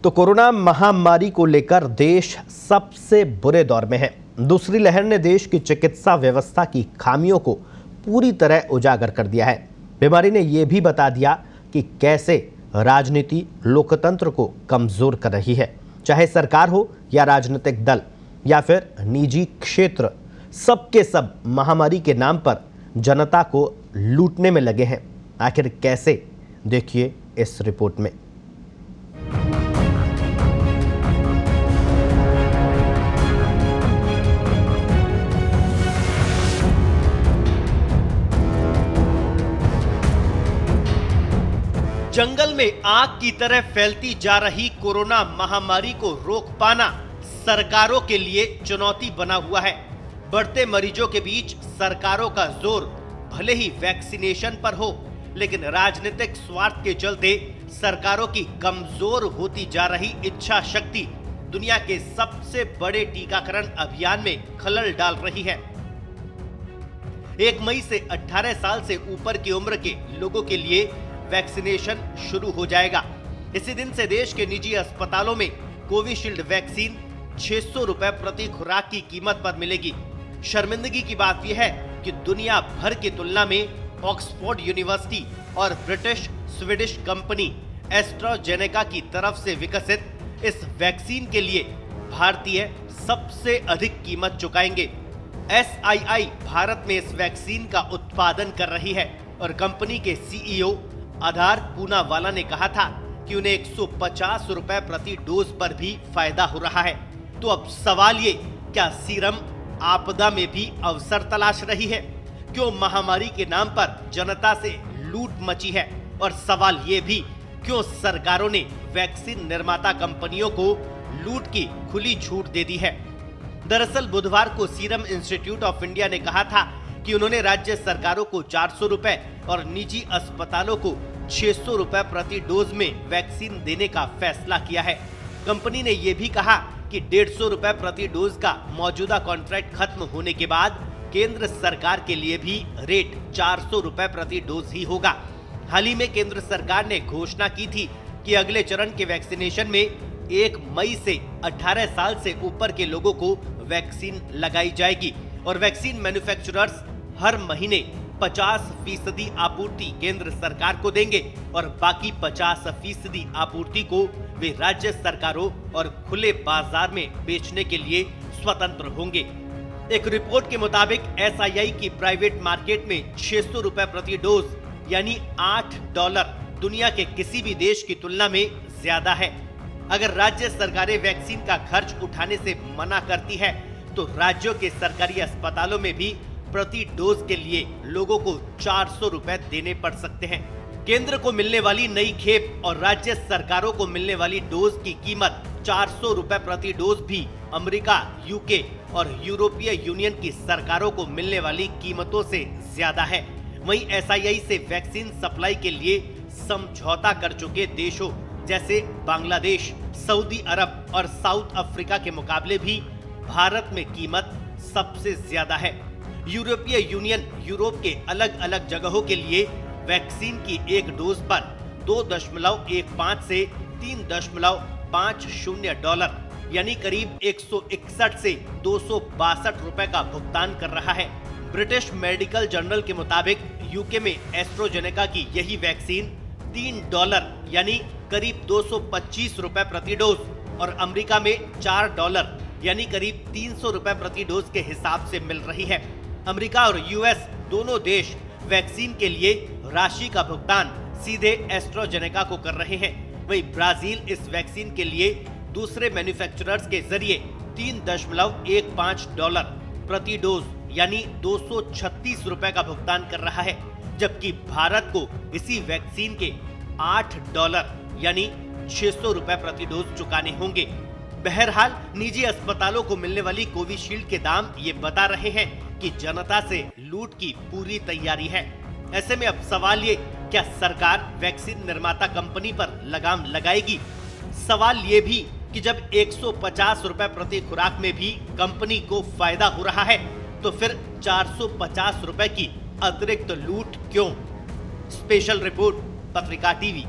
तो कोरोना महामारी को लेकर देश सबसे बुरे दौर में है। दूसरी लहर ने देश की चिकित्सा व्यवस्था की खामियों को पूरी तरह उजागर कर दिया है। बीमारी ने यह भी बता दिया कि कैसे राजनीति लोकतंत्र को कमजोर कर रही है। चाहे सरकार हो या राजनीतिक दल या फिर निजी क्षेत्र, सबके सब महामारी के नाम पर जनता को लूटने में लगे हैं। आखिर कैसे, देखिए इस रिपोर्ट में। जंगल में आग की तरह फैलती जा रही कोरोना महामारी को रोक पाना सरकारों के लिए चुनौती बना हुआ है। बढ़ते मरीजों के बीच सरकारों का जोर भले ही वैक्सीनेशन पर हो, लेकिन राजनीतिक स्वार्थ के चलते सरकारों की कमजोर होती जा रही इच्छा शक्ति दुनिया के सबसे बड़े टीकाकरण अभियान में खलल डाल रही है। 1 मई से 18 साल से ऊपर की उम्र के लोगों के लिए वैक्सीनेशन शुरू हो जाएगा। इसी दिन से देश के निजी अस्पतालों में कोविशील्ड वैक्सीन 600 रुपए प्रति खुराक की कीमत पर मिलेगी। शर्मिंदगी की बात यह है कि दुनिया भर की तुलना में ऑक्सफोर्ड यूनिवर्सिटी और ब्रिटिश स्वीडिश कंपनी एस्ट्राजेनेका की तरफ से विकसित इस वैक्सीन के लिए भारतीय सबसे अधिक कीमत चुकाएंगे। SII भारत में इस वैक्सीन का उत्पादन कर रही है और कंपनी के CEO आधार पूनावाला ने कहा था कि उन्हें 150 रुपए प्रति डोज पर भी फायदा हो रहा है। तो अब सवाल ये, क्या सीरम आपदा में भी अवसर तलाश रही है? क्यों महामारी के नाम पर जनता से लूट मची है? और सवाल ये भी, क्यों सरकारों ने वैक्सीन निर्माता कंपनियों को लूट की खुली छूट दे दी है? दरअसल बुधवार को सीरम इंस्टीट्यूट ऑफ इंडिया ने कहा था कि उन्होंने राज्य सरकारों को 400 रुपए और निजी अस्पतालों को 600 रुपए प्रति डोज में वैक्सीन देने का फैसला किया है। कंपनी ने यह भी कहा कि 150 रुपए प्रति डोज का मौजूदा कॉन्ट्रैक्ट खत्म होने के बाद केंद्र सरकार के लिए भी रेट 400 रुपए प्रति डोज ही होगा। हाल ही में केंद्र सरकार ने घोषणा की थी कि अगले चरण के वैक्सीनेशन में 1 मई से 18 साल से ऊपर के लोगों को वैक्सीन लगाई जाएगी और वैक्सीन मैन्युफैक्चरर्स हर महीने 50% आपूर्ति केंद्र सरकार को देंगे और बाकी 50% आपूर्ति को वे राज्य सरकारों और खुले बाजार में बेचने के लिए स्वतंत्र होंगे। एक रिपोर्ट के मुताबिक SII की प्राइवेट मार्केट में 600 रुपए प्रति डोज यानी $8 दुनिया के किसी भी देश की तुलना में ज्यादा है। अगर राज्य सरकारें वैक्सीन का खर्च उठाने से मना करती है तो राज्यों के सरकारी अस्पतालों में भी प्रति डोज के लिए लोगों को 400 रुपए देने पड़ सकते हैं। केंद्र को मिलने वाली नई खेप और राज्य सरकारों को मिलने वाली डोज की कीमत 400 रुपए प्रति डोज भी अमेरिका, UK और यूरोपीय यूनियन की सरकारों को मिलने वाली कीमतों से ज्यादा है। वहीं SII से वैक्सीन सप्लाई के लिए समझौता कर चुके देशों जैसे बांग्लादेश, सऊदी अरब और साउथ अफ्रीका के मुकाबले भी भारत में कीमत सबसे ज्यादा है। यूरोपीय यूनियन यूरोप के अलग अलग जगहों के लिए वैक्सीन की एक डोज पर 2.15 से 3.50 डॉलर यानी करीब 161 से 262 रुपए का भुगतान कर रहा है। ब्रिटिश मेडिकल जर्नल के मुताबिक UK में एस्ट्राजेनेका की यही वैक्सीन $3 यानी करीब 225 रुपए प्रति डोज और अमेरिका में $4 यानी करीब 300 रुपए प्रति डोज के हिसाब से मिल रही है। अमेरिका और US दोनों देश वैक्सीन के लिए राशि का भुगतान सीधे एस्ट्राजेनेका को कर रहे हैं। वहीं ब्राजील इस वैक्सीन के लिए दूसरे मैन्युफैक्चरर्स के जरिए $3.15 प्रति डोज यानी 236 रुपए का भुगतान कर रहा है, जबकि भारत को इसी वैक्सीन के $8 यानी 600 रुपए प्रति डोज चुकाने होंगे। बहरहाल निजी अस्पतालों को मिलने वाली कोविशील्ड के दाम ये बता रहे हैं कि जनता से लूट की पूरी तैयारी है। ऐसे में अब सवाल ये, क्या सरकार वैक्सीन निर्माता कंपनी पर लगाम लगाएगी? सवाल ये भी कि जब 150 रुपए प्रति खुराक में भी कंपनी को फायदा हो रहा है तो फिर 450 रुपए की अतिरिक्त लूट क्यों? स्पेशल रिपोर्ट, पत्रिका टीवी।